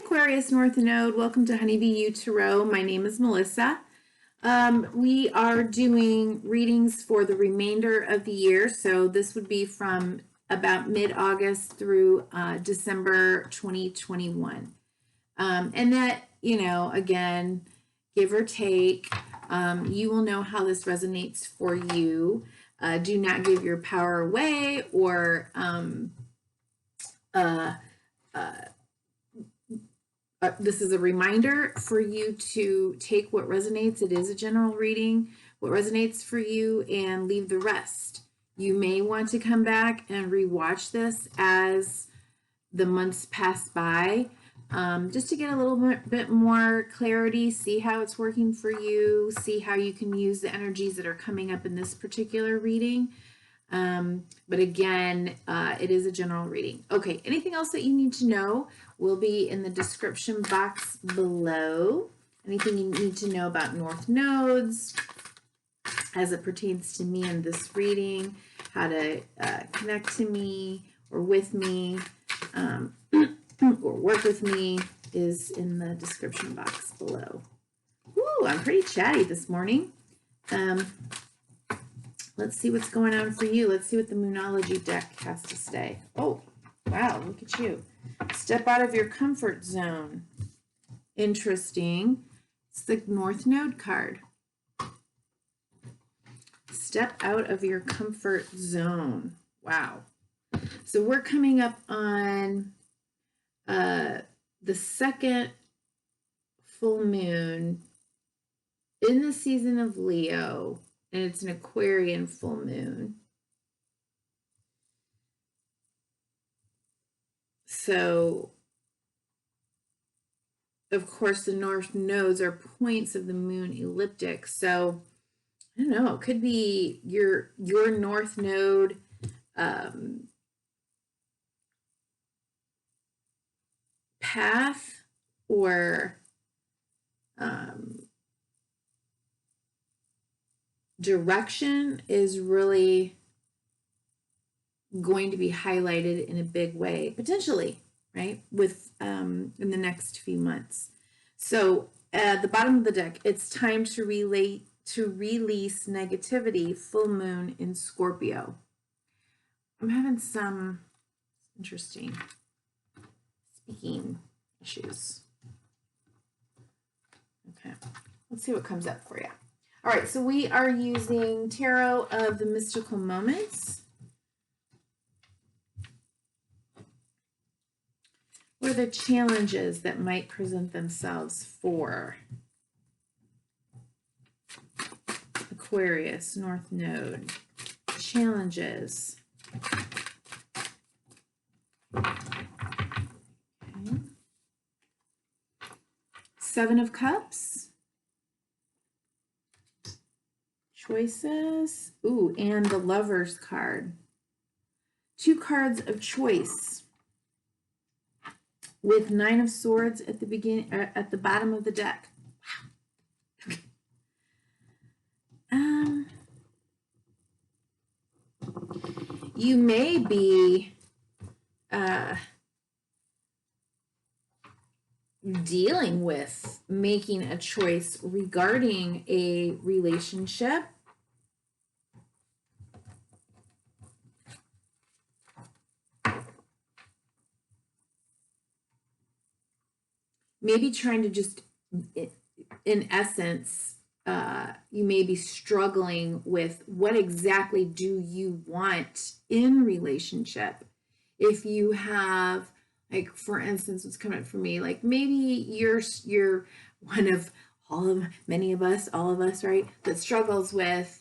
Aquarius North Node. Welcome to Honeybee U Tarot. My name is Melissa. We are doing readings for the remainder of the year. So this would be from about mid-August through December 2021. And that, again, give or take, you will know how this resonates for you. Do not give your power away or this is a reminder for you to take what resonates. It is a general reading, what resonates for you, and leave the rest. You may want to come back and rewatch this as the months pass by, just to get a little bit more clarity, see how it's working for you, see how you can use the energies that are coming up in this particular reading. But again, it is a general reading. Okay, anything else that you need to know will be in the description box below. Anything you need to know about North Nodes as it pertains to me in this reading, how to connect to me or with me or work with me is in the description box below. Woo, I'm pretty chatty this morning. Let's see what's going on for you. Let's see what the Moonology deck has to say. Oh, wow, look at you. Step out of your comfort zone. Interesting. It's the North Node card. Step out of your comfort zone. Wow. So we're coming up on the second full moon in the season of Leo. And it's an Aquarian full moon. So, of course, the North Nodes are points of the moon ecliptic. So, I don't know, it could be your North Node path or direction is really going to be highlighted in a big way, potentially, right, with in the next few months. So at the bottom of the deck, it's time to release negativity, full moon in Scorpio. I'm having some interesting speaking issues. Okay, let's see what comes up for you. All right, so we are using Tarot of the Mystical Moments. What are the challenges that might present themselves for Aquarius, North Node? Challenges. Okay. Seven of Cups. Choices. Ooh, and the Lover's card. Two cards of choice with Nine of Swords at the beginning, at the bottom of the deck. Wow. You may be dealing with making a choice regarding a relationship. Maybe trying to just, in essence, you may be struggling with what exactly do you want in relationship. If you have, like, for instance, what's coming up for me, like maybe you're one of many of us, all of us, right, that struggles with,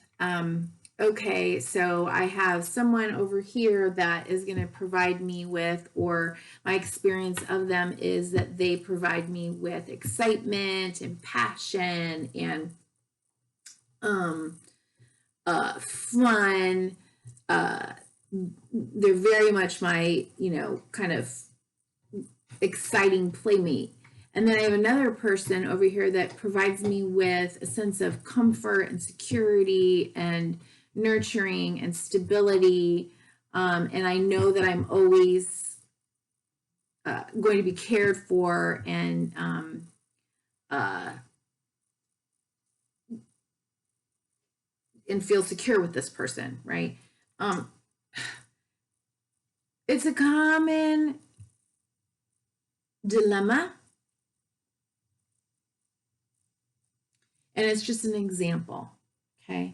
okay, so I have someone over here that is going to provide me with, or my experience of them is that they provide me with excitement and passion and fun. They're very much my, kind of exciting playmate. And then I have another person over here that provides me with a sense of comfort and security and nurturing and stability. And I know that I'm always going to be cared for and feel secure with this person, right? It's a common dilemma, and it's just an example, okay?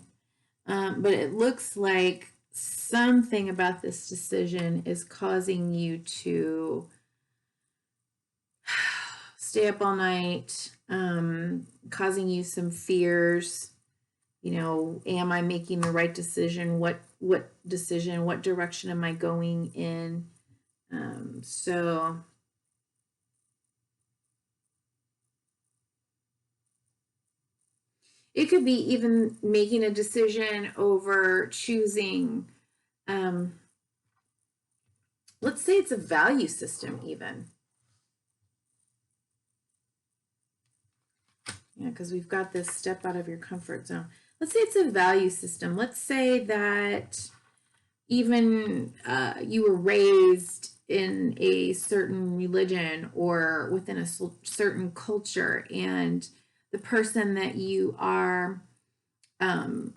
But it looks like something about this decision is causing you to stay up all night, causing you some fears. You know, am I making the right decision? What decision? What direction am I going in? So it could be even making a decision over choosing, let's say it's a value system even. Yeah, because we've got this step out of your comfort zone. Let's say it's a value system. Let's say that even you were raised in a certain religion or within a certain culture, and the person that you are in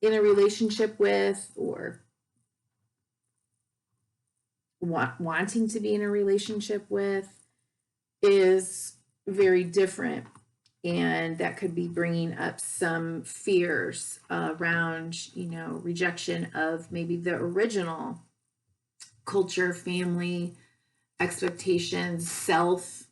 a relationship with, or wanting to be in a relationship with, is very different, and that could be bringing up some fears around, you know, rejection of maybe the original culture, family, expectations, self.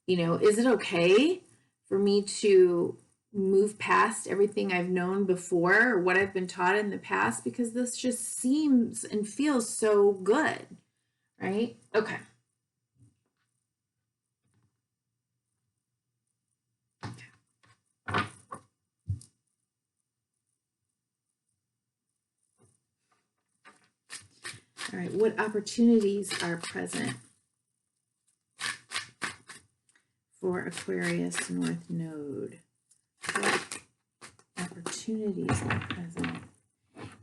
You know, is it okay for me to move past everything I've known before or what I've been taught in the past, because this just seems and feels so good, right? Okay. All right, what opportunities are present for Aquarius North Node? What opportunities are present?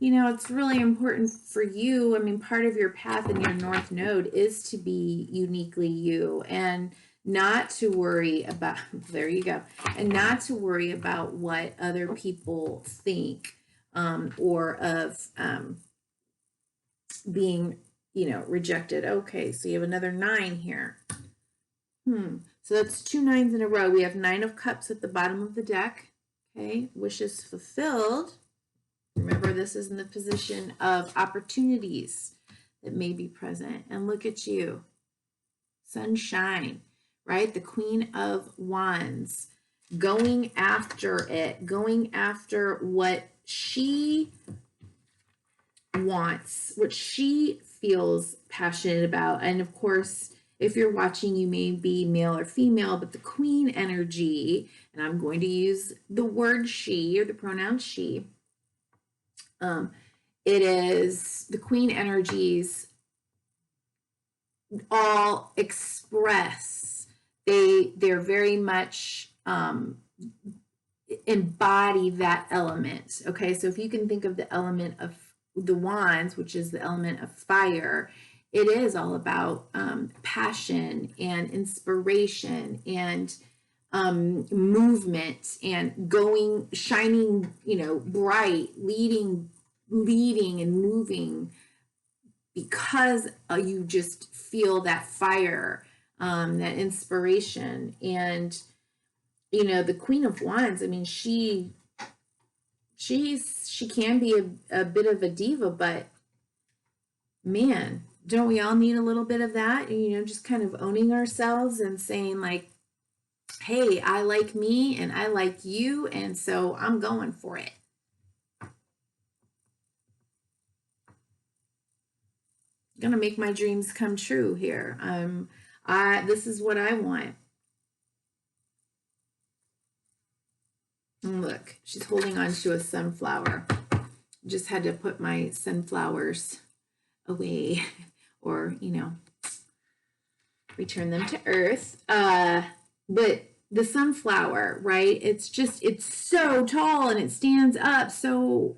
You know, it's really important for you. I mean, part of your path in your North Node is to be uniquely you, and not to worry about, there you go, and not to worry about what other people think, or of being, you know, rejected. Okay, so you have another 9 here. So that's 2 9s in a row. We have 9 of Cups at the bottom of the deck. Okay, wishes fulfilled. Remember, this is in the position of opportunities that may be present. And look at you, sunshine, right? The Queen of Wands, going after it, going after what she wants, what she feels passionate about. And of course, if you're watching, you may be male or female, but the Queen energy, and I'm going to use the word she or the pronoun she, it is the Queen energies all express, they're very much embody that element. Okay, so if you can think of the element of the wands, which is the element of fire, it is all about passion and inspiration and movement and going, shining, you know, bright, leading and moving, because you just feel that fire, that inspiration. And you know, the Queen of Wands, I mean, she can be a bit of a diva, but man, don't we all need a little bit of that? You know, just kind of owning ourselves and saying like, hey, I like me and I like you, and so I'm going for it. Gonna make my dreams come true here. This is what I want. And look, she's holding on to a sunflower. Just had to put my sunflowers away, or, you know, return them to earth. But the sunflower, right? It's so tall and it stands up so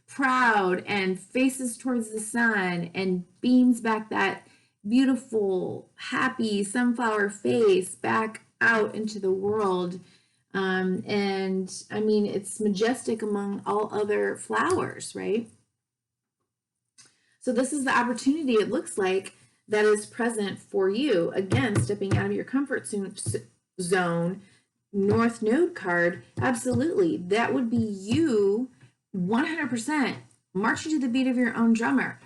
proud and faces towards the sun and beams back that beautiful, happy sunflower face back out into the world. And I mean, it's majestic among all other flowers, right? So this is the opportunity, it looks like, that is present for you. Again, stepping out of your comfort zone, North Node card, absolutely. That would be you 100% marching to the beat of your own drummer.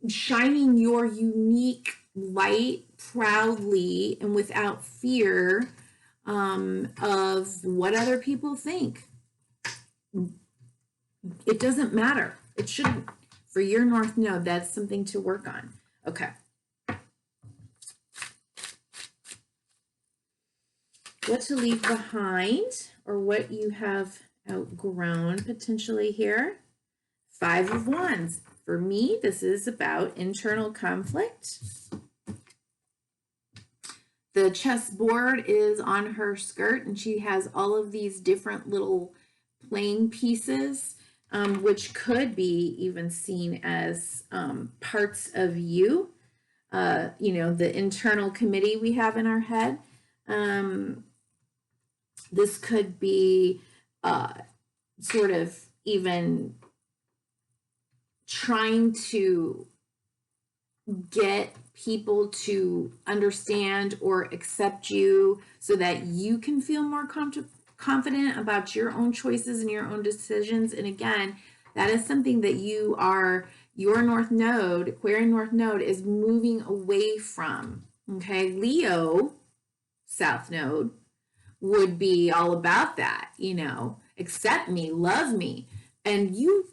Shining your unique light proudly and without fear of what other people think. It doesn't matter. It shouldn't. For your North Node, that's something to work on. Okay. What to leave behind, or what you have outgrown potentially here. 5 of Wands. For me, this is about internal conflict. The chessboard is on her skirt, and she has all of these different little playing pieces, which could be even seen as parts of you. You know, the internal committee we have in our head. This could be sort of even trying to get people to understand or accept you so that you can feel more confident about your own choices and your own decisions. And again, that is something that you are, your North Node, Aquarian North Node, is moving away from. Okay, Leo South Node would be all about that, you know, accept me, love me. And you,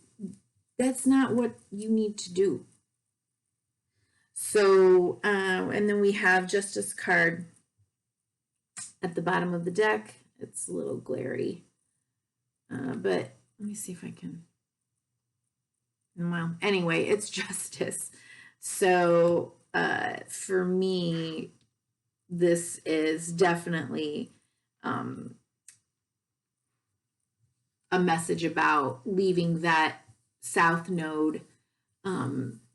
that's not what you need to do. So, and then we have Justice card at the bottom of the deck. It's a little glary, but let me see if I can. Well, anyway, it's Justice. So for me, this is definitely a message about leaving that South Node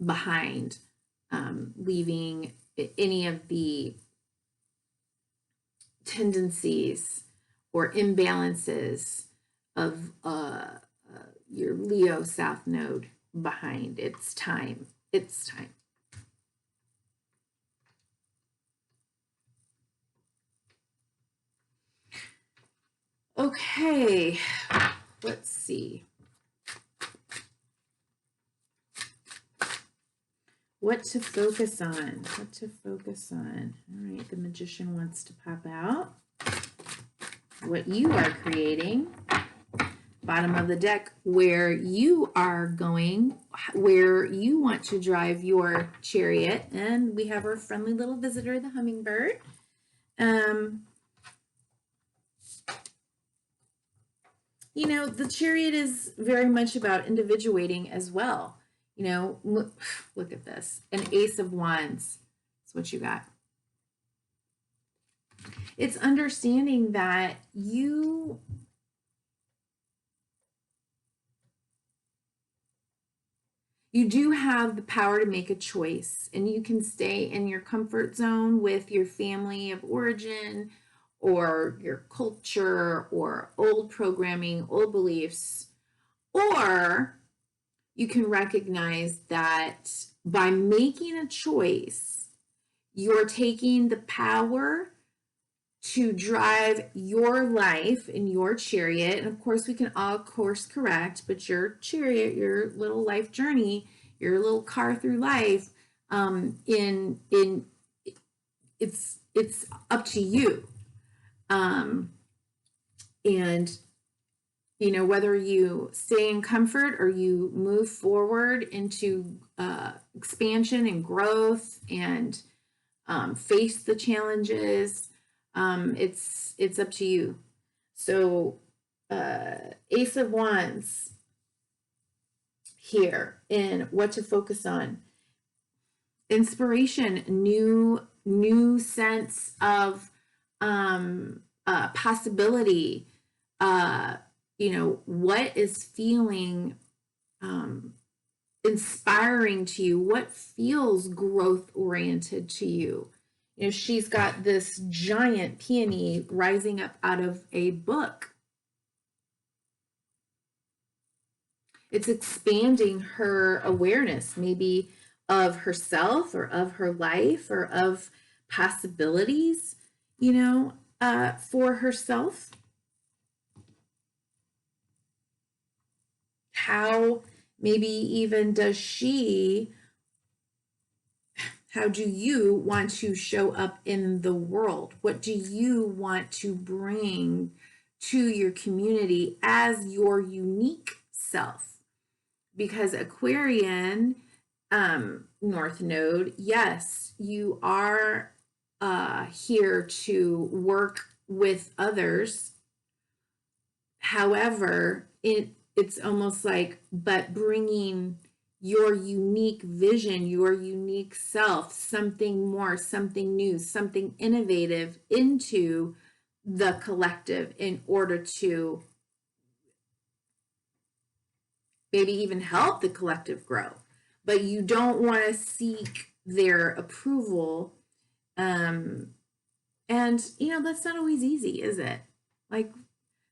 behind, leaving any of the tendencies or imbalances of your Leo South Node behind. It's time. It's time. Okay, let's see. What to focus on? What to focus on? All right, the Magician wants to pop out. What you are creating. Bottom of the deck, where you are going, where you want to drive your chariot. And we have our friendly little visitor, the hummingbird. You know, the chariot is very much about individuating as well. You know, look at this. An Ace of Wands. That's what you got. It's understanding that you do have the power to make a choice, and you can stay in your comfort zone with your family of origin or your culture or old programming, old beliefs, or you can recognize that by making a choice, you're taking the power to drive your life in your chariot. And of course, we can all course correct, but your chariot, your little life journey, your little car through life, it's up to you. And you know, whether you stay in comfort or you move forward into expansion and growth and face the challenges, it's up to you. So Ace of Wands here in what to focus on. Inspiration, new sense of possibility, what is feeling inspiring to you? What feels growth oriented to you? She's got this giant peony rising up out of a book. It's expanding her awareness, maybe of herself or of her life or of possibilities, for herself. How maybe even how do you want to show up in the world? What do you want to bring to your community as your unique self? Because Aquarian North Node, yes, you are here to work with others. However, it's almost like, but bringing your unique vision, your unique self, something more, something new, something innovative into the collective in order to maybe even help the collective grow. But you don't want to seek their approval. And, that's not always easy, is it? Like,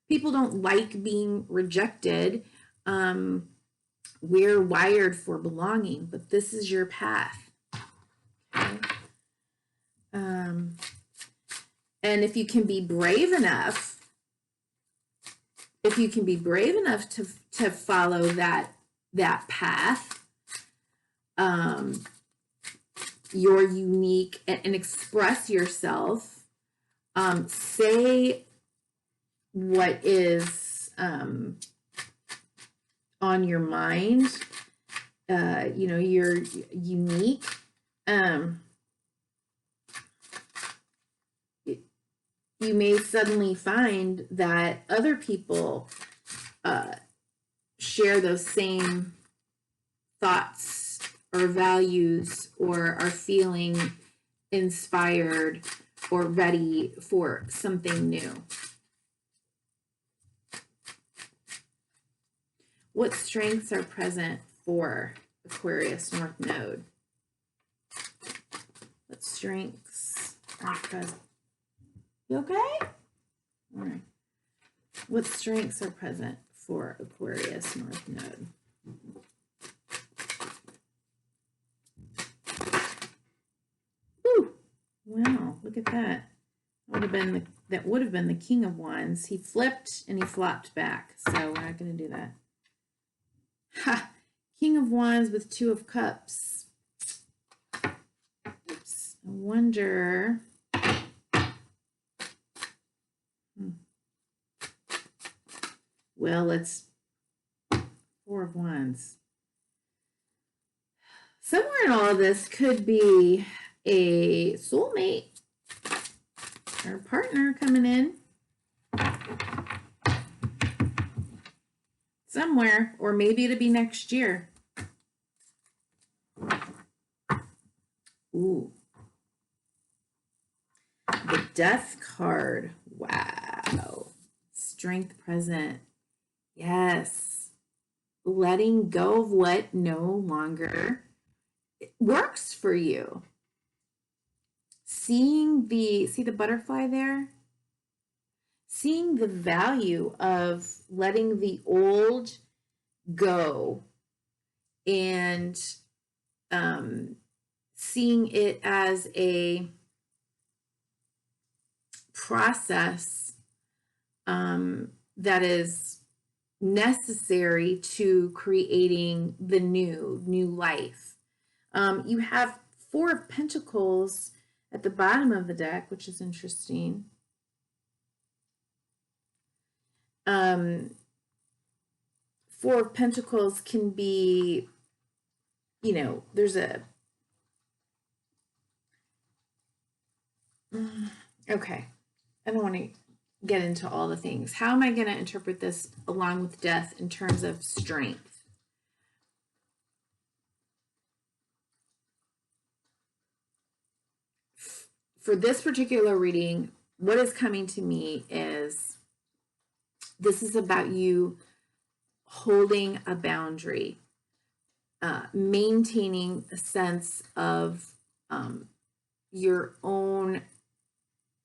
people don't like being rejected. We're wired for belonging, but this is your path. Okay. And if you can be brave enough, to follow that path, you're unique and express yourself, say what is on your mind, you're unique. You may suddenly find that other people share those same thoughts or values, or are feeling inspired or ready for something new. What strengths are present for Aquarius North Node? What strengths are present? You okay? All right. What strengths are present for Aquarius North Node? Whew. Wow, look at that. That would have been the King of Wands. He flipped and he flopped back, so we're not going to do that. Ha! King of Wands with Two of Cups. Oops. I wonder. Well, it's Four of Wands. Somewhere in all of this could be a soulmate or partner coming in. Somewhere, or maybe it'll be next year. Ooh. The Death card. Wow. Strength present. Yes. Letting go of what no longer works for you. See the butterfly there? Seeing the value of letting the old go and seeing it as a process that is necessary to creating the new life. You have Four of Pentacles at the bottom of the deck, which is interesting. Four of Pentacles can be, there's a, okay, I don't want to get into all the things. How am I going to interpret this along with Death in terms of strength? For this particular reading, what is coming to me is This is about you holding a boundary, maintaining a sense of your own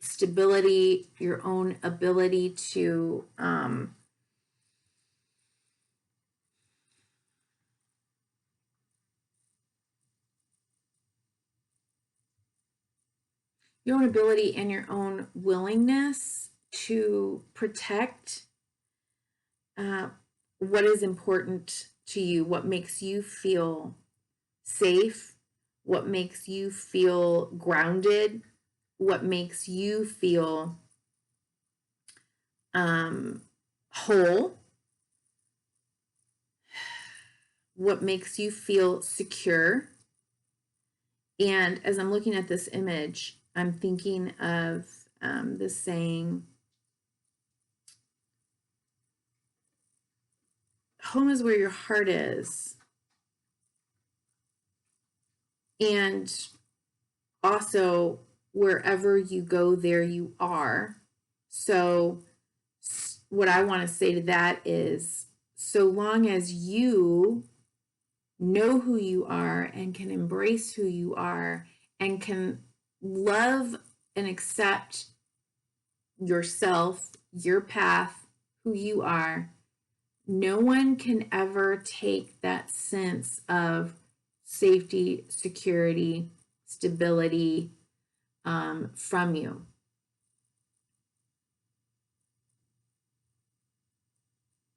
stability, your own ability to your own ability and your own willingness to protect what is important to you, what makes you feel safe, what makes you feel grounded, what makes you feel whole, what makes you feel secure. And as I'm looking at this image, I'm thinking of this saying, home is where your heart is. And also, wherever you go, there you are. So what I want to say to that is, so long as you know who you are and can embrace who you are and can love and accept yourself, your path, who you are, no one can ever take that sense of safety, security, stability from you.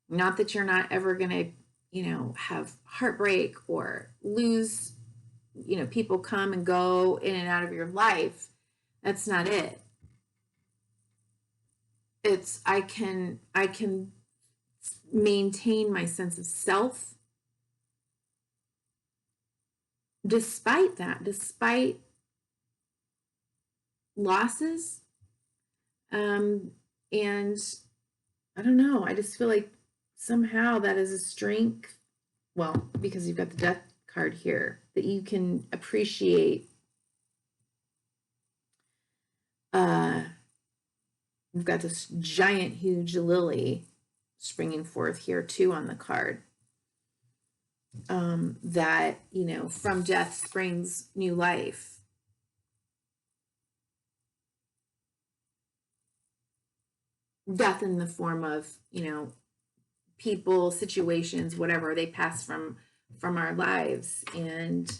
Not that you're not ever going to, have heartbreak or lose, people come and go in and out of your life. That's not it. It's I can maintain my sense of self despite that, despite losses. And I don't know, I just feel like somehow that is a strength, well, because you've got the death card here, that you can appreciate. We've got this giant, huge lily springing forth here too on the card. That, from death springs new life. Death in the form of, people, situations, whatever, they pass from our lives. And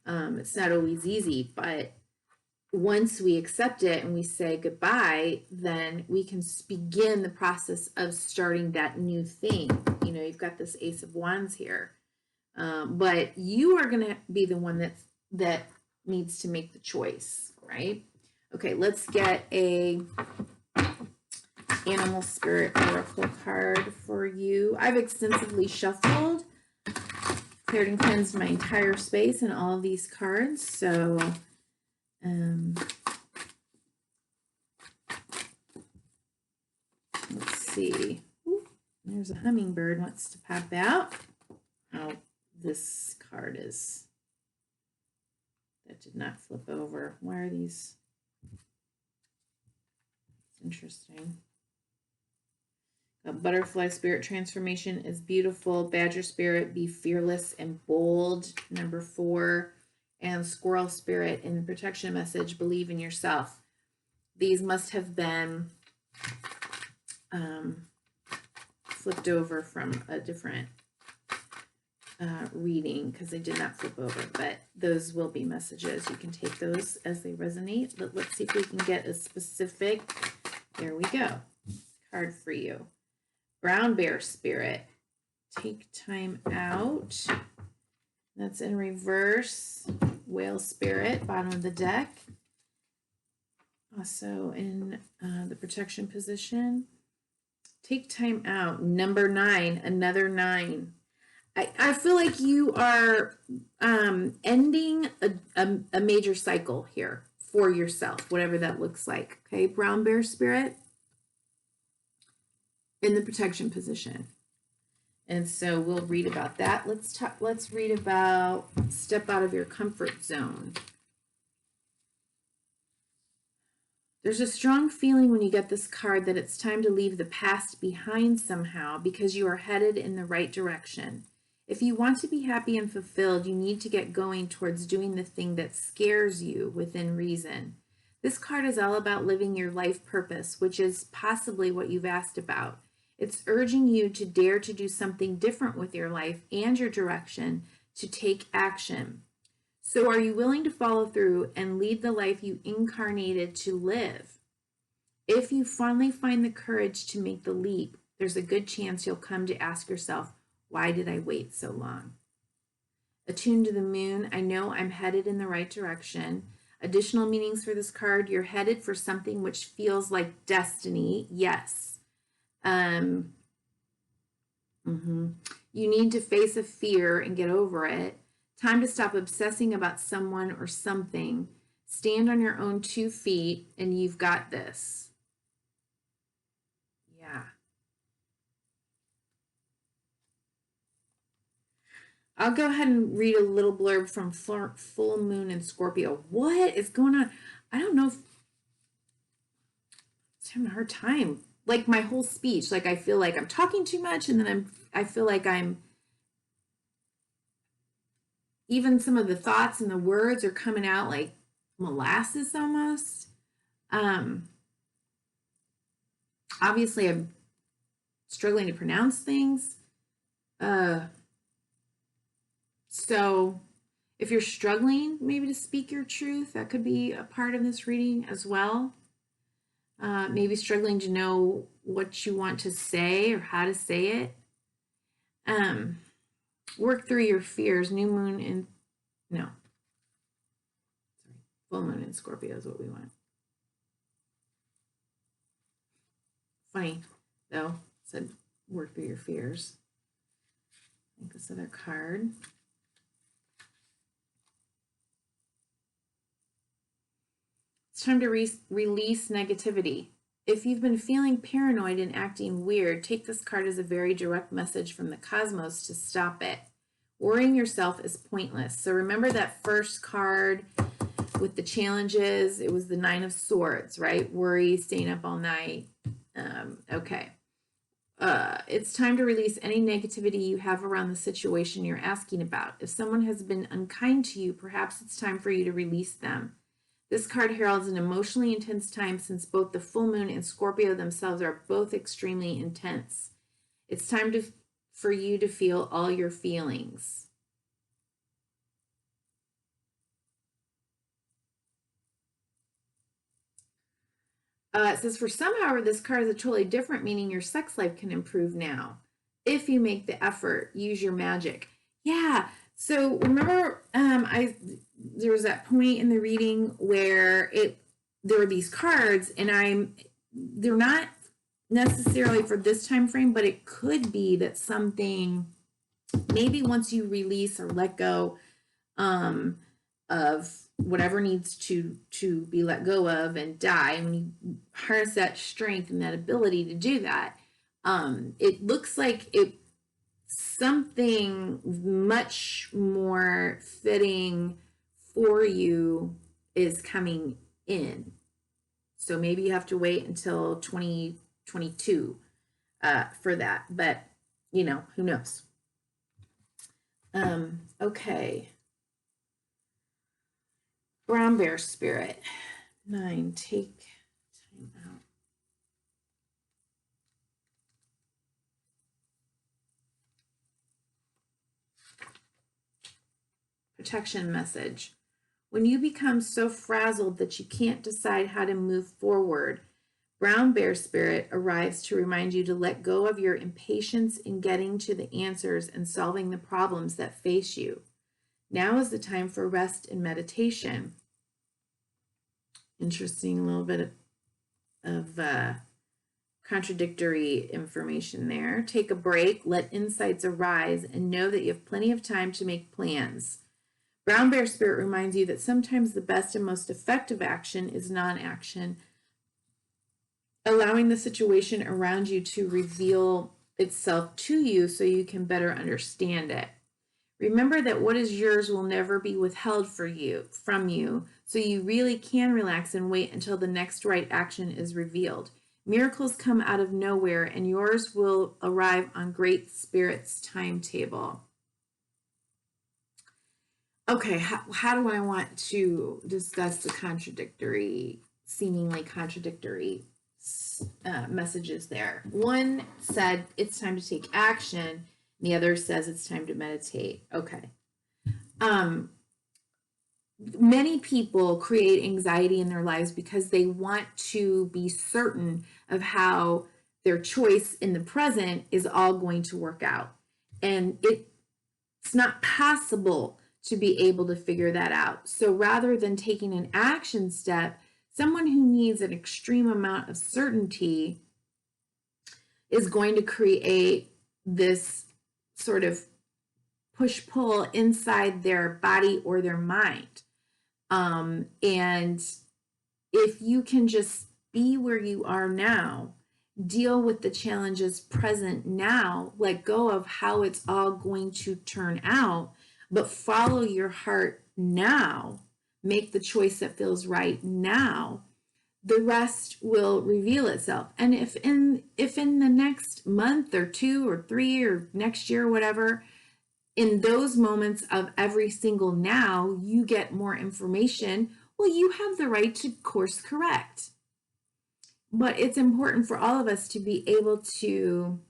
it's not always easy, but once we accept it and we say goodbye, then we can begin the process of starting that new thing. You've got this Ace of Wands here. But you are going to be the one that needs to make the choice, right? Okay, let's get a animal spirit oracle card for you. I've extensively shuffled, cleared and cleansed my entire space and all of these cards. So let's see. Ooh, there's a hummingbird wants to pop out. Oh, this card that did not flip over. Why are these? It's interesting. A butterfly spirit transformation is beautiful. Badger spirit, be fearless and bold. Number 4. And squirrel spirit in the protection message, believe in yourself. These must have been flipped over from a different reading because they did not flip over, but those will be messages. You can take those as they resonate. But let's see if we can get a specific. There we go. Card for you. Brown bear spirit. Take time out. That's in reverse. Whale spirit, bottom of the deck. Also in the protection position. Take time out. Number 9, another 9. I feel like you are ending a major cycle here for yourself, whatever that looks like. Okay, brown bear spirit in the protection position. And so we'll read about that. Let's read about step out of your comfort zone. There's a strong feeling when you get this card that it's time to leave the past behind somehow because you are headed in the right direction. If you want to be happy and fulfilled, you need to get going towards doing the thing that scares you within reason. This card is all about living your life purpose, which is possibly what you've asked about. It's urging you to dare to do something different with your life and your direction, to take action. So are you willing to follow through and lead the life you incarnated to live? If you finally find the courage to make the leap, there's a good chance you'll come to ask yourself, why did I wait so long? Attuned to the moon, I know I'm headed in the right direction. Additional meanings for this card, you're headed for something which feels like destiny. Yes. You need to face a fear and get over it. Time to stop obsessing about someone or something. Stand on your own 2 feet and you've got this. Yeah. I'll go ahead and read a little blurb from Full Moon in Scorpio. What is going on? I don't know if I'm having a hard time. Like my whole speech, like I feel like I'm talking too much, and then I feel like I'm even some of the thoughts and the words are coming out like molasses almost. Obviously I'm struggling to pronounce things. So if you're struggling maybe to speak your truth, that could be a part of this reading as well. Maybe struggling to know what you want to say or how to say it. Work through your fears. New moon in, no, sorry, full moon in Scorpio is what we want. Funny, though, said work through your fears. I think this other card. It's time to release negativity. If you've been feeling paranoid and acting weird, take this card as a very direct message from the cosmos to stop it. Worrying yourself is pointless. So remember that first card with the challenges? It was the 9 of Swords, right? Worry, staying up all night. Okay. It's time to release any negativity you have around the situation you're asking about. If someone has been unkind to you, perhaps it's time for you to release them. This card heralds an emotionally intense time since both the full moon and Scorpio themselves are both extremely intense. It's time for you to feel all your feelings. It says, for some, however, this card is a totally different meaning. Your sex life can improve now. If you make the effort, use your magic. Yeah. So remember, there was that point in the reading where there were these cards, and they're not necessarily for this time frame, but it could be that something, maybe once you release or let go of whatever needs to be let go of and die, and when you harness that strength and that ability to do that, it looks like something much more fitting for you is coming in. So maybe you have to wait until 2022 for that, but who knows. Okay. Brown bear spirit. 9, take time out. Protection message. When you become so frazzled that you can't decide how to move forward, brown bear spirit arrives to remind you to let go of your impatience in getting to the answers and solving the problems that face you. Now is the time for rest and meditation. Interesting, a little bit of contradictory information there. Take a break, let insights arise, and know that you have plenty of time to make plans. Brown bear spirit reminds you that sometimes the best and most effective action is non-action, allowing the situation around you to reveal itself to you so you can better understand it. Remember that what is yours will never be withheld from you, so you really can relax and wait until the next right action is revealed. Miracles come out of nowhere, and yours will arrive on Great Spirit's timetable. Okay, how do I want to discuss the seemingly contradictory messages there? One said it's time to take action, and the other says it's time to meditate. Okay. Many people create anxiety in their lives because they want to be certain of how their choice in the present is all going to work out. And it's not possible to be able to figure that out. So rather than taking an action step, someone who needs an extreme amount of certainty is going to create this sort of push-pull inside their body or their mind. And if you can just be where you are now, deal with the challenges present now, let go of how it's all going to turn out, but follow your heart now, make the choice that feels right now, the rest will reveal itself. And if in the next month or 2 or 3 or next year or whatever, in those moments of every single now, you get more information, well, you have the right to course correct. But it's important for all of us to be able to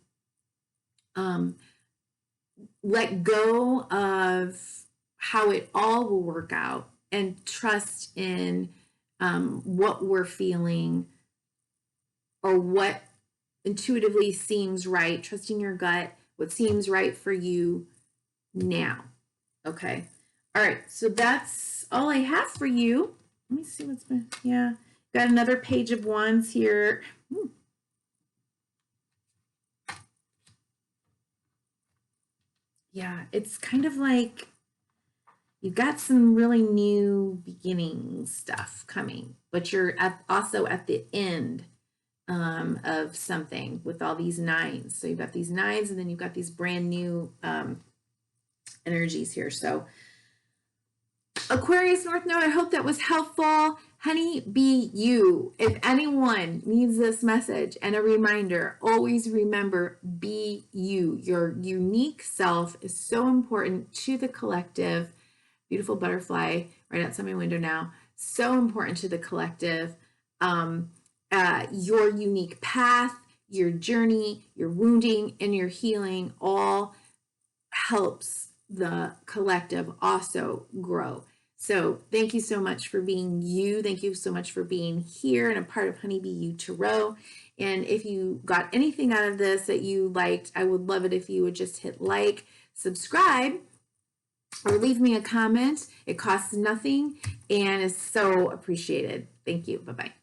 let go of how it all will work out and trust in what we're feeling or what intuitively seems right, trusting your gut, what seems right for you now. Okay. All right. So that's all I have for you. Let me see what's been, yeah. Got another page of wands here. Ooh. Yeah, it's kind of like you've got some really new beginning stuff coming, but you're also at the end of something with all these 9s. So you've got these 9s, and then you've got these brand new energies here. So Aquarius North Node, I hope that was helpful. Honey, be you. If anyone needs this message and a reminder, always remember, be you. Your unique self is so important to the collective. Beautiful butterfly right outside my window now. So important to the collective. Your unique path, your journey, your wounding, and your healing all helps the collective also grow. So thank you so much for being you. Thank you so much for being here and a part of Honeybee You Tarot. And if you got anything out of this that you liked, I would love it if you would just hit like, subscribe, or leave me a comment. It costs nothing and is so appreciated. Thank you. Bye-bye.